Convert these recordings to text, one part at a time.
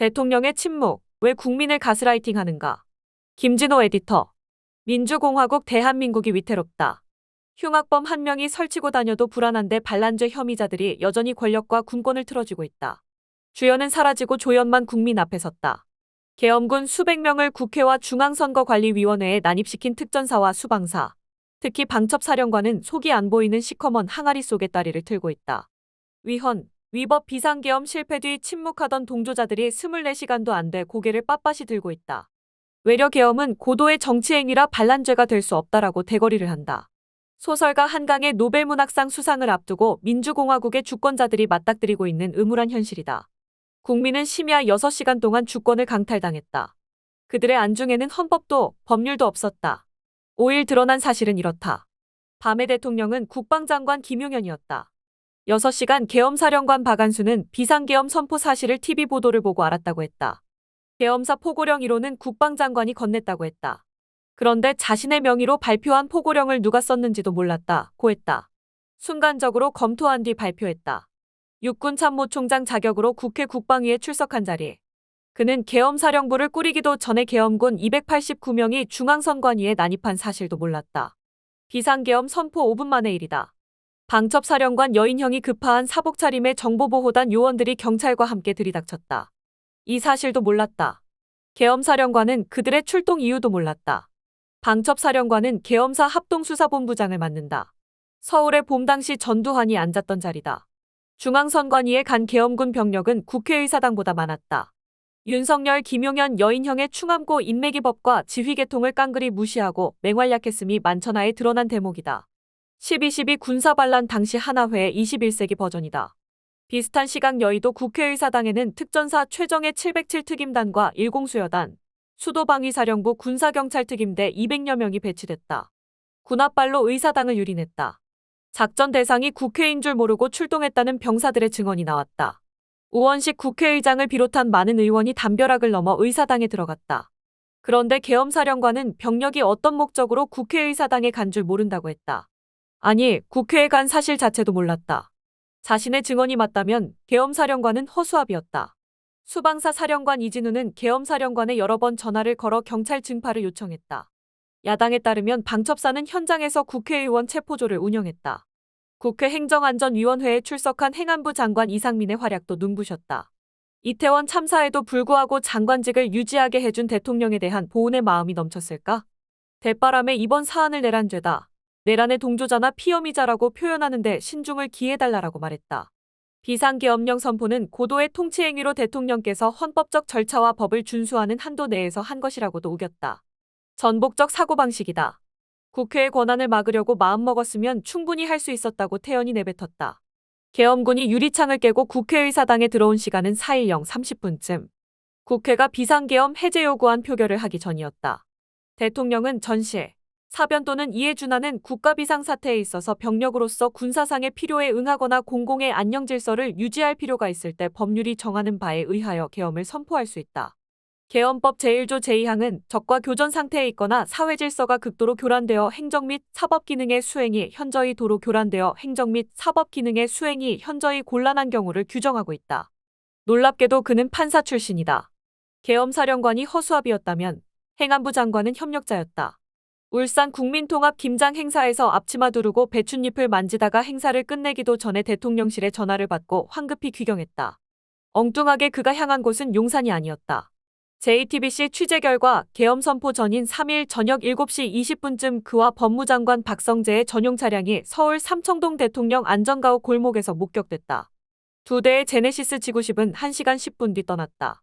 대통령의 침묵, 왜 국민을 가스라이팅하는가? 김진호 에디터. 민주공화국 대한민국이 위태롭다. 흉악범 한 명이 설치고 다녀도 불안한데 반란죄 혐의자들이 여전히 권력과 군권을 틀어쥐고 있다. 주연은 사라지고 조연만 국민 앞에 섰다. 계엄군 수백 명을 국회와 중앙선거관리위원회에 난입시킨 특전사와 수방사, 특히 방첩사령관은 속이 안 보이는 시커먼 항아리 속에 다리를 틀고 있다. 위헌, 위법 비상계엄 실패 뒤 침묵하던 동조자들이 24시간도 안 돼 고개를 빳빳이 들고 있다. 외려 계엄은 고도의 정치행위라 반란죄가 될 수 없다라고 대거리를 한다. 소설가 한강의 노벨문학상 수상을 앞두고 민주공화국의 주권자들이 맞닥뜨리고 있는 음울한 현실이다. 국민은 심야 6시간 동안 주권을 강탈당했다. 그들의 안중에는 헌법도 법률도 없었다. 5일 드러난 사실은 이렇다. 밤의 대통령은 국방장관 김용현이었다. 6시간 계엄사령관 박안수는 비상계엄 선포 사실을 TV 보도를 보고 알았다고 했다. 계엄사 포고령 1호는 국방장관이 건넸다고 했다. 그런데 자신의 명의로 발표한 포고령을 누가 썼는지도 몰랐다고 했다. 순간적으로 검토한 뒤 발표했다. 육군참모총장 자격으로 국회 국방위에 출석한 자리. 그는 계엄사령부를 꾸리기도 전에 계엄군 289명이 중앙선관위에 난입한 사실도 몰랐다. 비상계엄 선포 5분 만의 일이다. 방첩사령관 여인형이 급파한 사복차림의 정보보호단 요원들이 경찰과 함께 들이닥쳤다. 이 사실도 몰랐다. 계엄사령관은 그들의 출동 이유도 몰랐다. 방첩사령관은 계엄사 합동수사본부장을 맡는다. 서울의 봄 당시 전두환이 앉았던 자리다. 중앙선관위에 간 계엄군 병력은 국회의사당보다 많았다. 윤석열, 김용현, 여인형의 충암고 인맥이법과 지휘계통을 깡그리 무시하고 맹활약했음이 만천하에 드러난 대목이다. 12.12 군사반란 당시 하나회의 21세기 버전이다. 비슷한 시각 여의도 국회의사당에는 특전사 최정예 707 특임단과 10수여단, 수도방위사령부 군사경찰특임대 200여 명이 배치됐다. 군합발로 의사당을 유린했다. 작전 대상이 국회인 줄 모르고 출동했다는 병사들의 증언이 나왔다. 우원식 국회의장을 비롯한 많은 의원이 담벼락을 넘어 의사당에 들어갔다. 그런데 계엄사령관은 병력이 어떤 목적으로 국회의사당에 간 줄 모른다고 했다. 아니, 국회에 간 사실 자체도 몰랐다. 자신의 증언이 맞다면 계엄사령관은 허수아비였다. 수방사 사령관 이진우는 계엄사령관에 여러 번 전화를 걸어 경찰 증파를 요청했다. 야당에 따르면 방첩사는 현장에서 국회의원 체포조를 운영했다. 국회 행정안전위원회에 출석한 행안부 장관 이상민의 활약도 눈부셨다. 이태원 참사에도 불구하고 장관직을 유지하게 해준 대통령에 대한 보훈의 마음이 넘쳤을까? 대바람에 이번 사안을 내란 죄다. 내란의 동조자나 피혐의자라고 표현하는데 신중을 기해달라고 말했다. 비상계엄령 선포는 고도의 통치행위로 대통령께서 헌법적 절차와 법을 준수하는 한도 내에서 한 것이라고도 우겼다. 전복적 사고방식이다. 국회의 권한을 막으려고 마음먹었으면 충분히 할 수 있었다고 태연히 내뱉었다. 계엄군이 유리창을 깨고 국회의사당에 들어온 시간은 4일 0 30분쯤. 국회가 비상계엄 해제 요구안 표결을 하기 전이었다. 대통령은 전시, 사변 또는 이에 준하는 국가비상사태에 있어서 병력으로서 군사상의 필요에 응하거나 공공의 안녕질서를 유지할 필요가 있을 때 법률이 정하는 바에 의하여 계엄을 선포할 수 있다. 계엄법 제1조 제2항은 적과 교전 상태에 있거나 사회질서가 극도로 교란되어 행정 및 사법 기능의 수행이 현저히 도로 교란되어 행정 및 사법 기능의 수행이 현저히 곤란한 경우를 규정하고 있다. 놀랍게도 그는 판사 출신이다. 계엄사령관이 허수아비였다면 행안부 장관은 협력자였다. 울산 국민통합 김장 행사에서 앞치마 두르고 배춧잎을 만지다가 행사를 끝내기도 전에 대통령실에 전화를 받고 황급히 귀경했다. 엉뚱하게 그가 향한 곳은 용산이 아니었다. JTBC 취재 결과 계엄 선포 전인 3일 저녁 7시 20분쯤 그와 법무장관 박성재의 전용 차량이 서울 삼청동 대통령 안전가옥 골목에서 목격됐다. 두 대의 제네시스 지구십은 1시간 10분 뒤 떠났다.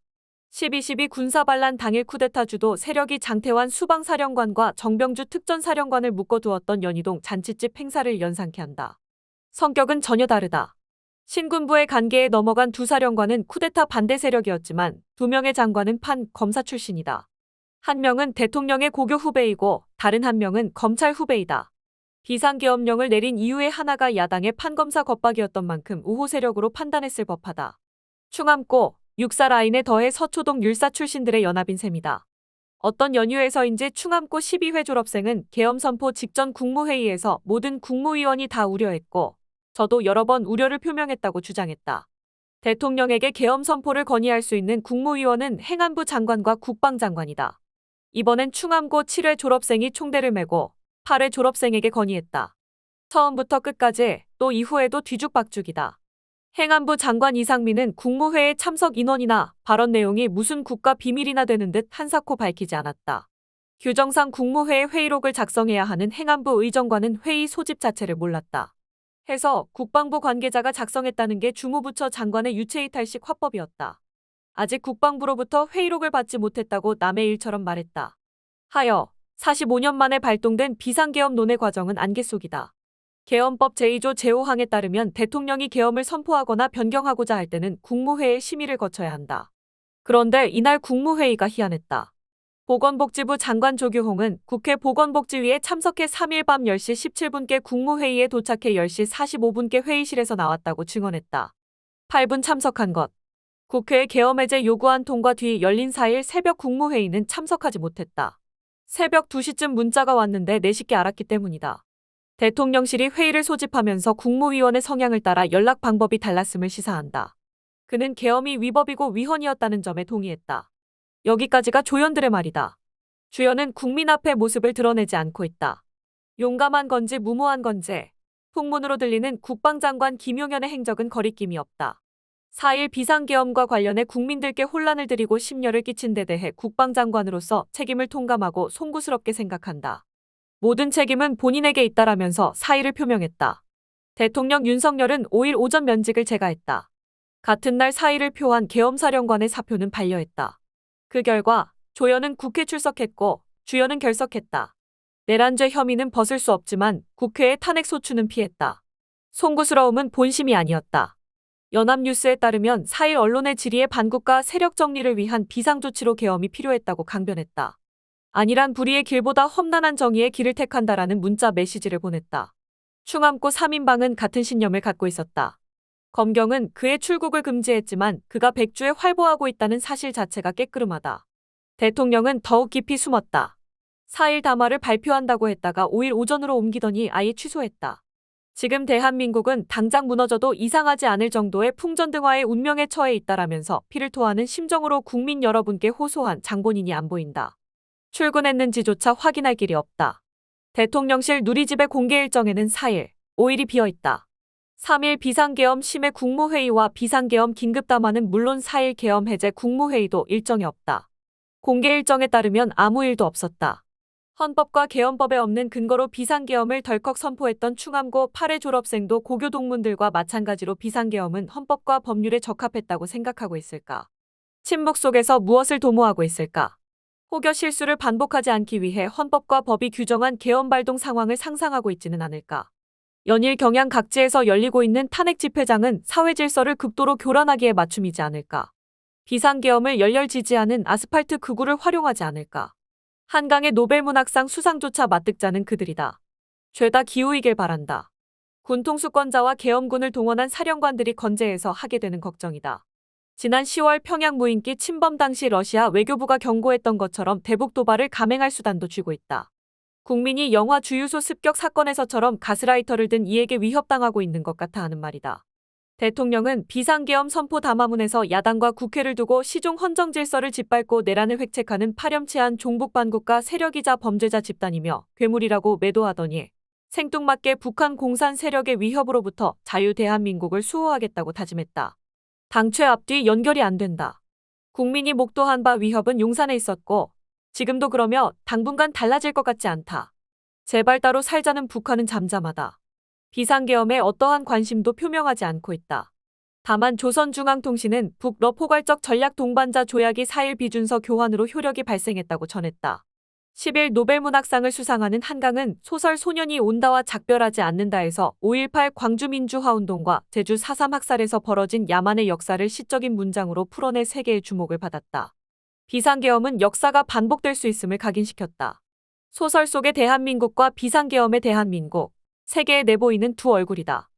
12.12 군사반란 당일 쿠데타 주도 세력이 장태환 수방사령관과 정병주 특전사령관을 묶어두었던 연희동 잔치집 행사를 연상케 한다. 성격은 전혀 다르다. 신군부의 관계에 넘어간 두 사령관은 쿠데타 반대 세력이었지만 두 명의 장관은 판 검사 출신이다. 한 명은 대통령의 고교 후배이고 다른 한 명은 검찰 후배이다. 비상계엄령을 내린 이유의 하나가 야당의 판검사 겁박이었던 만큼 우호 세력으로 판단했을 법하다. 충암고, 육사 라인에 더해 서초동 율사 출신들의 연합인 셈이다. 어떤 연유에서인지 충암고 12회 졸업생은 계엄 선포 직전 국무회의에서 모든 국무위원이 다 우려했고 저도 여러 번 우려를 표명했다고 주장했다. 대통령에게 계엄 선포를 건의할 수 있는 국무위원은 행안부 장관과 국방장관이다. 이번엔 충암고 7회 졸업생이 총대를 메고 8회 졸업생에게 건의했다. 처음부터 끝까지 또 이후에도 뒤죽박죽이다. 행안부 장관 이상민은 국무회의 참석 인원이나 발언 내용이 무슨 국가 비밀이나 되는 듯 한사코 밝히지 않았다. 규정상 국무회의 회의록을 작성해야 하는 행안부 의정관은 회의 소집 자체를 몰랐다. 해서 국방부 관계자가 작성했다는 게 주무부처 장관의 유체이탈식 화법이었다. 아직 국방부로부터 회의록을 받지 못했다고 남의 일처럼 말했다. 하여 45년 만에 발동된 비상계엄 논의 과정은 안개 속이다. 계엄법 제2조 제5항에 따르면 대통령이 계엄을 선포하거나 변경하고자 할 때는 국무회의 심의를 거쳐야 한다. 그런데 이날 국무회의가 희한했다. 보건복지부 장관 조규홍은 국회 보건복지위에 참석해 3일 밤 10시 17분께 국무회의에 도착해 10시 45분께 회의실에서 나왔다고 증언했다. 8분 참석한 것. 국회의 계엄 해제 요구안 통과 뒤 열린 4일 새벽 국무회의는 참석하지 못했다. 새벽 2시쯤 문자가 왔는데 4시께 알았기 때문이다. 대통령실이 회의를 소집하면서 국무위원의 성향을 따라 연락 방법이 달랐음을 시사한다. 그는 계엄이 위법이고 위헌이었다는 점에 동의했다. 여기까지가 조연들의 말이다. 주연은 국민 앞에 모습을 드러내지 않고 있다. 용감한 건지 무모한 건지 풍문으로 들리는 국방장관 김용현의 행적은 거리낌이 없다. 4일 비상계엄과 관련해 국민들께 혼란을 드리고 심려를 끼친 데 대해 국방장관으로서 책임을 통감하고 송구스럽게 생각한다. 모든 책임은 본인에게 있다라면서 사의를 표명했다. 대통령 윤석열은 5일 오전 면직을 재가했다. 같은 날 사의를 표한 계엄사령관의 사표는 반려했다. 그 결과 조연은 국회 출석했고 주연은 결석했다. 내란죄 혐의는 벗을 수 없지만 국회의 탄핵소추는 피했다. 송구스러움은 본심이 아니었다. 연합뉴스에 따르면 4일 언론의 질의에 반국가 세력 정리를 위한 비상조치로 계엄이 필요했다고 강변했다. 안일한 불의의 길보다 험난한 정의의 길을 택한다라는 문자 메시지를 보냈다. 충암고 3인방은 같은 신념을 갖고 있었다. 검경은 그의 출국을 금지했지만 그가 백주에 활보하고 있다는 사실 자체가 깨끗름하다. 대통령은 더욱 깊이 숨었다. 4일 담화를 발표한다고 했다가 5일 오전으로 옮기더니 아예 취소했다. 지금 대한민국은 당장 무너져도 이상하지 않을 정도의 풍전등화의 운명에 처해 있다라면서 피를 토하는 심정으로 국민 여러분께 호소한 장본인이 안 보인다. 출근했는지조차 확인할 길이 없다. 대통령실 누리집의 공개 일정에는 4일, 5일이 비어있다. 3일 비상계엄 심해 국무회의와 비상계엄 긴급담화는 물론 4일 계엄 해제 국무회의도 일정이 없다. 공개 일정에 따르면 아무 일도 없었다. 헌법과 계엄법에 없는 근거로 비상계엄을 덜컥 선포했던 충암고 8회 졸업생도 고교 동문들과 마찬가지로 비상계엄은 헌법과 법률에 적합했다고 생각하고 있을까? 침묵 속에서 무엇을 도모하고 있을까? 혹여 실수를 반복하지 않기 위해 헌법과 법이 규정한 계엄 발동 상황을 상상하고 있지는 않을까? 연일 경양 각지에서 열리고 있는 탄핵 집회장은 사회 질서를 극도로 교란하기에 맞춤이지 않을까? 비상계엄을 열렬 지지하는 아스팔트 극우를 활용하지 않을까? 한강의 노벨문학상 수상조차 맞득자는 그들이다. 죄다 기우이길 바란다. 군통수권자와 계엄군을 동원한 사령관들이 건재해서 하게 되는 걱정이다. 지난 10월 평양 무인기 침범 당시 러시아 외교부가 경고했던 것처럼 대북 도발을 감행할 수단도 쥐고 있다. 국민이 영화 주유소 습격 사건에서처럼 가스라이터를 든 이에게 위협당하고 있는 것 같아 하는 말이다. 대통령은 비상계엄 선포 담화문에서 야당과 국회를 두고 시종 헌정 질서를 짓밟고 내란을 획책하는 파렴치한 종북반국가 세력이자 범죄자 집단이며 괴물이라고 매도하더니 생뚱맞게 북한 공산 세력의 위협으로부터 자유 대한민국을 수호하겠다고 다짐했다. 당최 앞뒤 연결이 안 된다. 국민이 목도한 바 위협은 용산에 있었고 지금도 그러며 당분간 달라질 것 같지 않다. 제발 따로 살자는 북한은 잠잠하다. 비상계엄에 어떠한 관심도 표명하지 않고 있다. 다만 조선중앙통신은 북러 포괄적 전략 동반자 조약이 4일 비준서 교환으로 효력이 발생했다고 전했다. 10일 노벨문학상을 수상하는 한강은 소설 소년이 온다와 작별하지 않는다에서 5.18 광주민주화운동과 제주 4.3 학살에서 벌어진 야만의 역사를 시적인 문장으로 풀어내 세계의 주목을 받았다. 비상계엄은 역사가 반복될 수 있음을 각인시켰다. 소설 속의 대한민국과 비상계엄의 대한민국, 세계에 내보이는 두 얼굴이다.